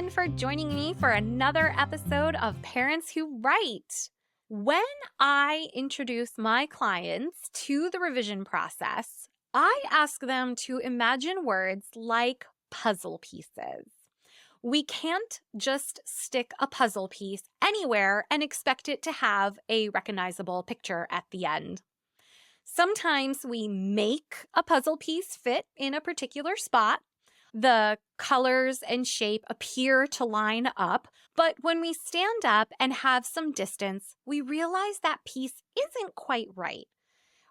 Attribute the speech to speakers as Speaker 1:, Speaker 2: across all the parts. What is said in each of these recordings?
Speaker 1: everyone for joining me for another episode of Parents Who Write. When I introduce my clients to the revision process, I ask them to imagine words like puzzle pieces. We can't just stick a puzzle piece anywhere and expect it to have a recognizable picture at the end. Sometimes we make a puzzle piece fit in a particular spot. The colors and shape appear to line up, but when we stand up and have some distance, we realize that piece isn't quite right.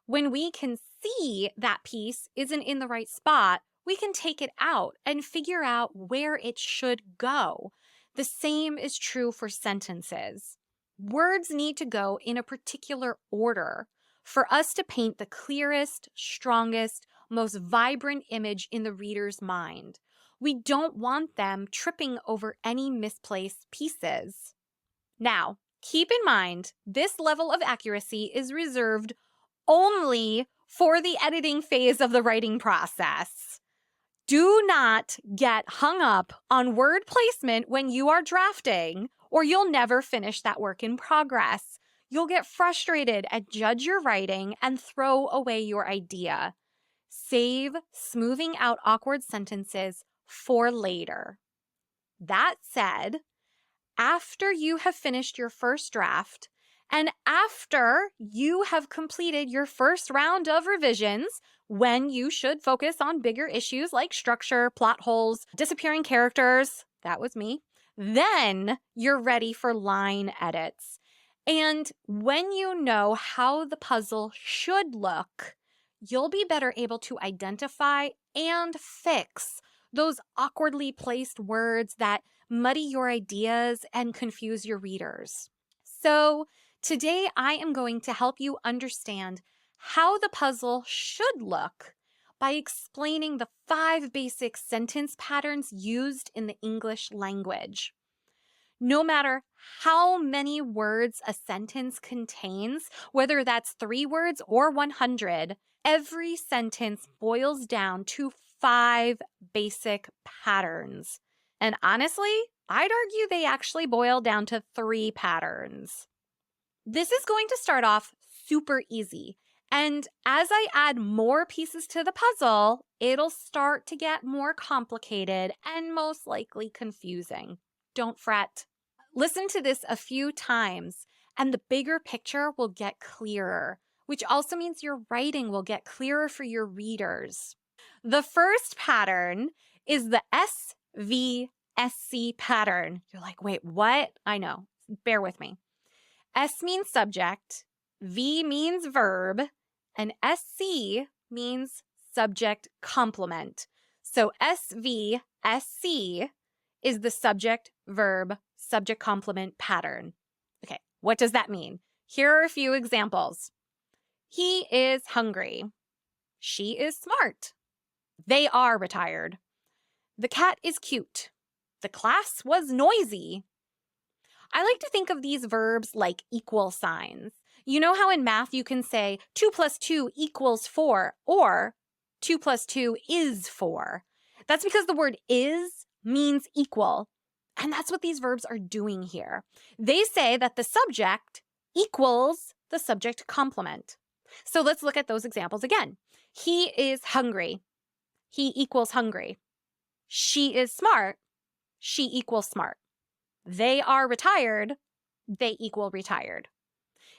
Speaker 1: When we can see that piece isn't in the right spot, we can take it out and figure out where it should go. The same is true for sentences. Words need to go in a particular order for us to paint the clearest, strongest, most vibrant image in the reader's mind. We don't want them tripping over any misplaced pieces. Now, keep in mind, this level of accuracy is reserved only for the editing phase of the writing process. Do not get hung up on word placement when you are drafting, or you'll never finish that work in progress. You'll get frustrated and judge your writing and throw away your idea. Save smoothing out awkward sentences for later. That said, after you have finished your first draft and after you have completed your first round of revisions, when you should focus on bigger issues like structure, plot holes, disappearing characters, that was me, then you're ready for line edits. And when you know how the puzzle should look, you'll be better able to identify and fix those awkwardly placed words that muddy your ideas and confuse your readers. So today I am going to help you understand how the puzzle should look by explaining the 5 basic sentence patterns used in the English language. No matter how many words a sentence contains, whether that's 3 words or 100, every sentence boils down to 5 basic patterns. And honestly, I'd argue they actually boil down to 3 patterns. This is going to start off super easy. And as I add more pieces to the puzzle, it'll start to get more complicated and most likely confusing. Don't fret. Listen to this a few times, and the bigger picture will get clearer, which also means your writing will get clearer for your readers. The first pattern is the SVSC pattern. You're like, wait, what? I know. Bear with me. S means subject, V means verb, and SC means subject complement. So SVSC is the subject, verb, subject complement pattern. Okay, what does that mean? Here are a few examples. He is hungry. She is smart. They are retired. The cat is cute. The class was noisy. I like to think of these verbs like equal signs. You know how in math you can say 2 + 2 = 4 or 2 + 2 is 4. That's because the word is means equal. And that's what these verbs are doing here. They say that the subject equals the subject complement. So let's look at those examples again. He is hungry. He equals hungry. She is smart. She equals smart. They are retired. They equal retired.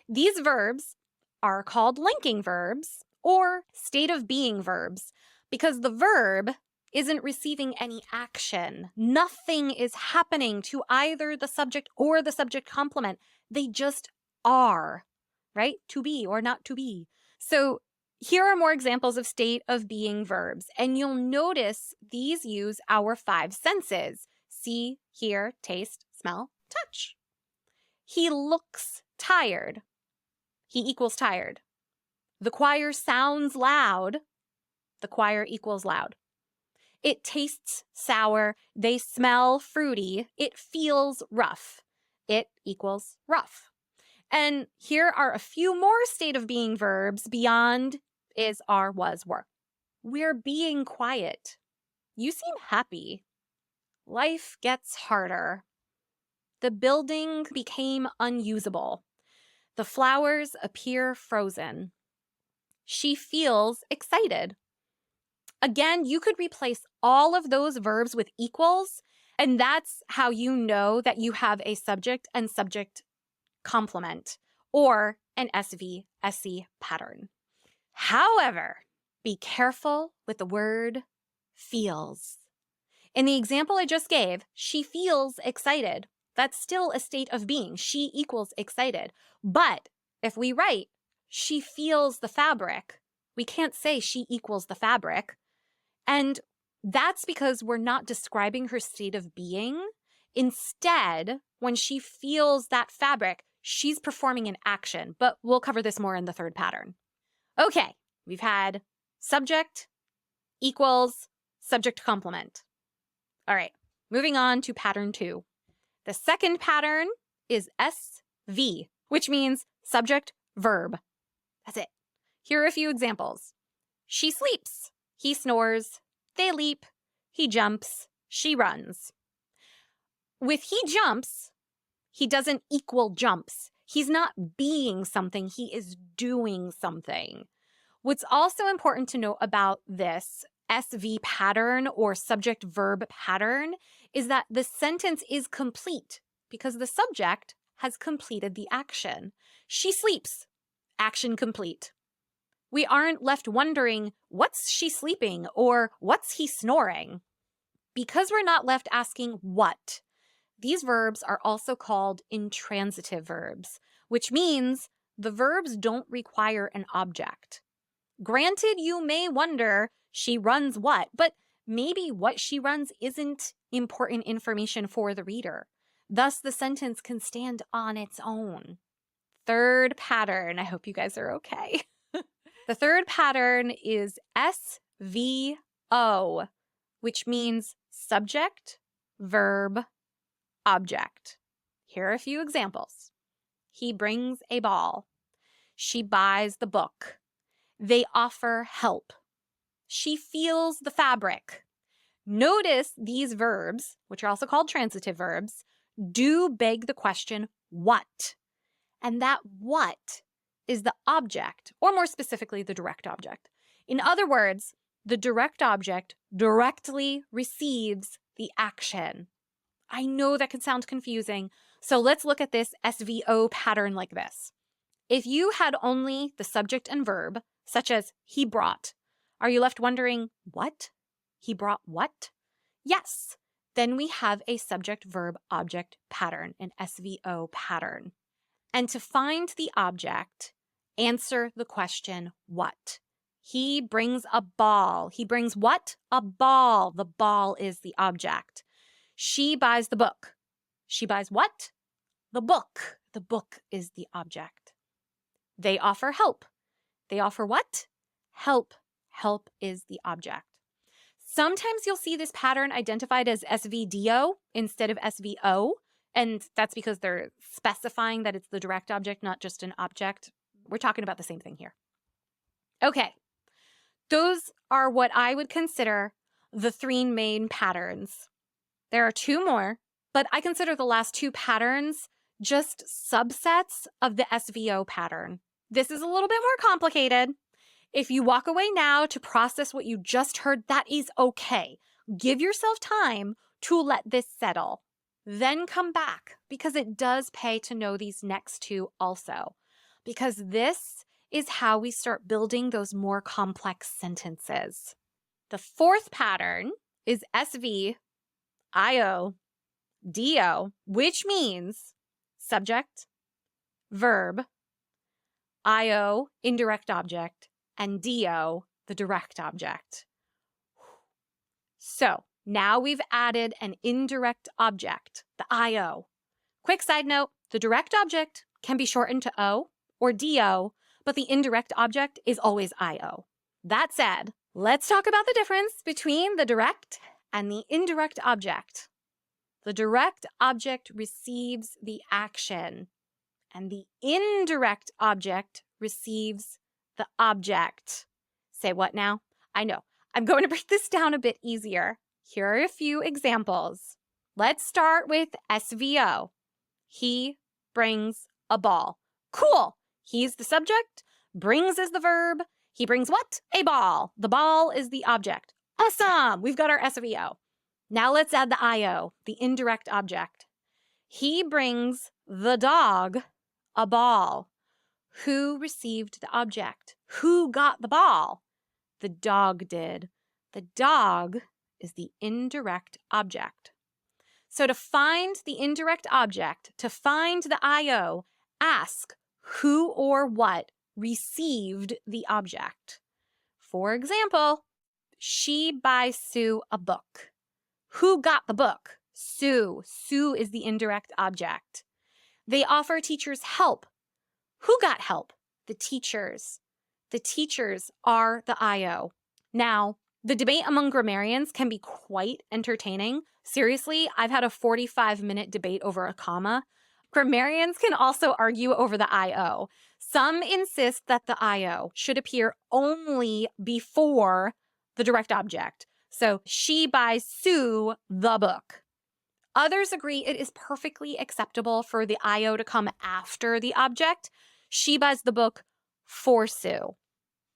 Speaker 1: These verbs are called linking verbs or state of being verbs because the verb isn't receiving any action. Nothing is happening to either the subject or the subject complement. They just are, right? To be or not to be. So here are more examples of state of being verbs, and you'll notice these use our 5 senses: see, hear, taste, smell, touch. He looks tired. He equals tired. The choir sounds loud. The choir equals loud. It tastes sour. They smell fruity. It feels rough. It equals rough. And here are a few more state of being verbs beyond is, are, was, were. We're being quiet. You seem happy. Life gets harder. The building became unusable. The flowers appear frozen. She feels excited. Again, you could replace all of those verbs with equals, and that's how you know that you have a subject and subject complement or an SV-SE pattern. However, be careful with the word feels. In the example I just gave, she feels excited. That's still a state of being. She equals excited. But if we write, she feels the fabric, we can't say she equals the fabric. And that's because we're not describing her state of being. Instead, when she feels that fabric, she's performing an action. But we'll cover this more in the third pattern. Okay, we've had subject equals subject complement. All right, moving on to pattern 2. The second pattern is SV, which means subject verb. That's it. Here are a few examples. She sleeps. He snores. They leap. He jumps. She runs. With he jumps, he doesn't equal jumps. He's not being something. He is doing something. What's also important to note about this SV pattern or subject verb pattern is that the sentence is complete because the subject has completed the action. She sleeps. Action complete. We aren't left wondering, what's she sleeping or what's he snoring? Because we're not left asking what. These verbs are also called intransitive verbs, which means the verbs don't require an object. Granted, you may wonder, she runs what? But maybe what she runs isn't important information for the reader. Thus, the sentence can stand on its own. Third pattern. I hope you guys are okay. The third pattern is SVO, which means subject, verb, object. Here are a few examples. He brings a ball. She buys the book. They offer help. She feels the fabric. Notice these verbs, which are also called transitive verbs, do beg the question, what? And that what is the object, or more specifically, the direct object. In other words, the direct object directly receives the action. I know that can sound confusing, so let's look at this SVO pattern like this. If you had only the subject and verb, such as he brought, are you left wondering, what? He brought what? Yes, then we have a subject-verb-object pattern, an SVO pattern. And to find the object, answer the question, what? He brings a ball. He brings what? A ball. The ball is the object. She buys the book. She buys what? The book. The book is the object. They offer help. They offer what? Help. Help is the object. Sometimes you'll see this pattern identified as SVDO instead of SVO, and that's because they're specifying that it's the direct object, not just an object. We're talking about the same thing here. Okay, those are what I would consider the 3 main patterns. There are 2 more, but I consider the last 2 patterns just subsets of the SVO pattern. This is a little bit more complicated. If you walk away now to process what you just heard, that is okay. Give yourself time to let this settle. Then come back, because it does pay to know these next 2 also. Because this is how we start building those more complex sentences. The 4th pattern is SV, IO, DO, which means subject, verb, IO, indirect object, and DO, the direct object. So now we've added an indirect object, the IO. Quick side note, the direct object can be shortened to O or DO, but the indirect object is always IO. That said, let's talk about the difference between the direct and the indirect object. The direct object receives the action, and the indirect object receives the object. Say what now? I know. I'm going to break this down a bit easier. Here are a few examples. Let's start with SVO. He brings a ball. Cool. He's the subject. Brings is the verb. He brings what? A ball. The ball is the object. Awesome. We've got our SVO. Now let's add the IO, the indirect object. He brings the dog a ball. Who received the object? Who got the ball? The dog did. The dog is the indirect object. So to find the indirect object, to find the IO, ask who or what received the object. For example, she buys Sue a book. Who got the book? Sue. Sue is the indirect object. They offer teachers help. Who got help? The teachers. The teachers are the IO. Now, the debate among grammarians can be quite entertaining. Seriously, I've had a 45-minute debate over a comma. Grammarians can also argue over the IO. Some insist that the IO should appear only before the direct object. So, she buys Sue the book. Others agree it is perfectly acceptable for the IO to come after the object. She buys the book for Sue.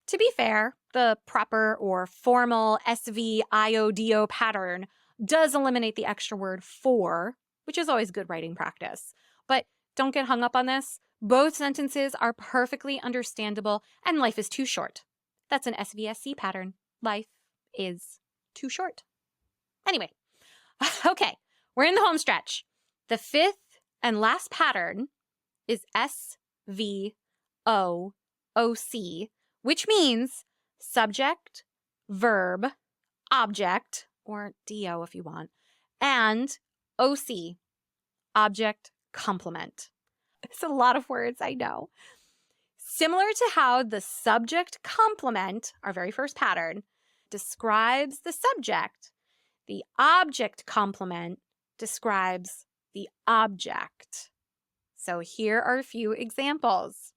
Speaker 1: To be fair, the proper or formal SVIODO pattern does eliminate the extra word for, which is always good writing practice. But don't get hung up on this. Both sentences are perfectly understandable, and life is too short. That's an SVSC pattern. Life is too short. Anyway, okay, we're in the home stretch. The fifth and last pattern is SVOOC, which means subject, verb, object, or DO if you want, and OC, object complement. It's a lot of words, I know. Similar to how the subject complement, our very first pattern, describes the subject, the object complement describes the object. So here are a few examples.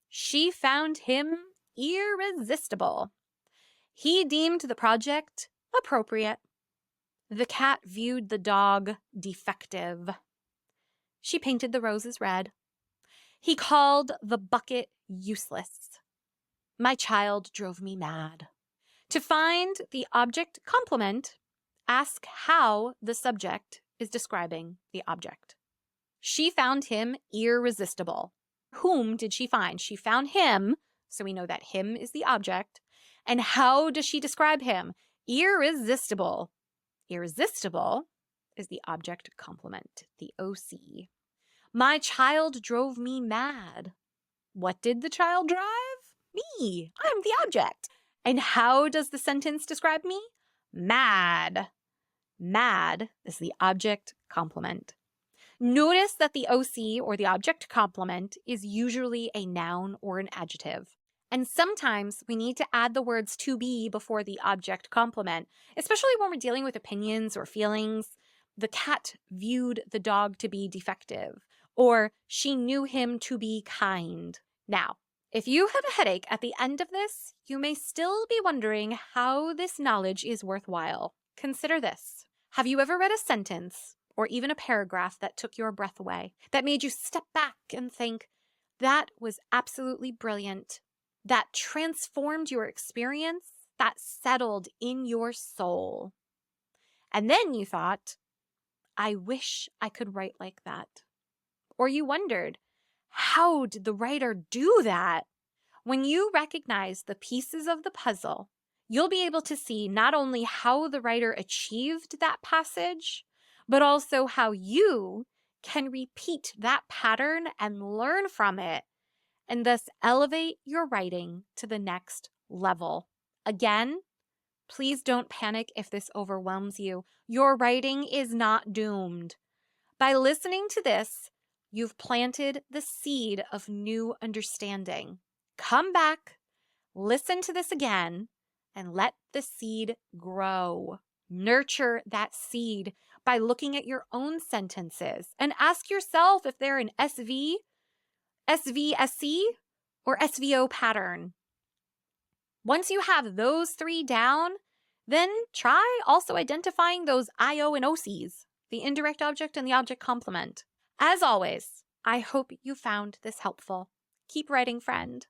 Speaker 1: She found him irresistible. He deemed the project appropriate. The cat viewed the dog defective. She painted the roses red. He called the bucket useless. My child drove me mad. To find the object complement, ask how the subject is describing the object. She found him irresistible. Whom did she find? She found him, so we know that him is the object. And how does she describe him? Irresistible. Irresistible is the object complement, the OC. My child drove me mad. What did the child drive? Me. I'm the object. And how does the sentence describe me? Mad. Mad is the object complement. Notice that the OC, or the object complement, is usually a noun or an adjective. And sometimes we need to add the words to be before the object complement, especially when we're dealing with opinions or feelings. The cat viewed the dog to be defective, or she knew him to be kind. Now, if you have a headache at the end of this, you may still be wondering how this knowledge is worthwhile. Consider this. Have you ever read a sentence or even a paragraph that took your breath away, that made you step back and think, that was absolutely brilliant, that transformed your experience, that settled in your soul? And then you thought, I wish I could write like that. Or you wondered, how did the writer do that? When you recognize the pieces of the puzzle, you'll be able to see not only how the writer achieved that passage, but also how you can repeat that pattern and learn from it, and thus elevate your writing to the next level. Again, please don't panic if this overwhelms you. Your writing is not doomed. By listening to this, you've planted the seed of new understanding. Come back, listen to this again, and let the seed grow. Nurture that seed by looking at your own sentences and ask yourself if they're an SV, SVSC, or SVO pattern. Once you have those three down, then try also identifying those IO and OCs, the indirect object and the object complement. As always, I hope you found this helpful. Keep writing, friend.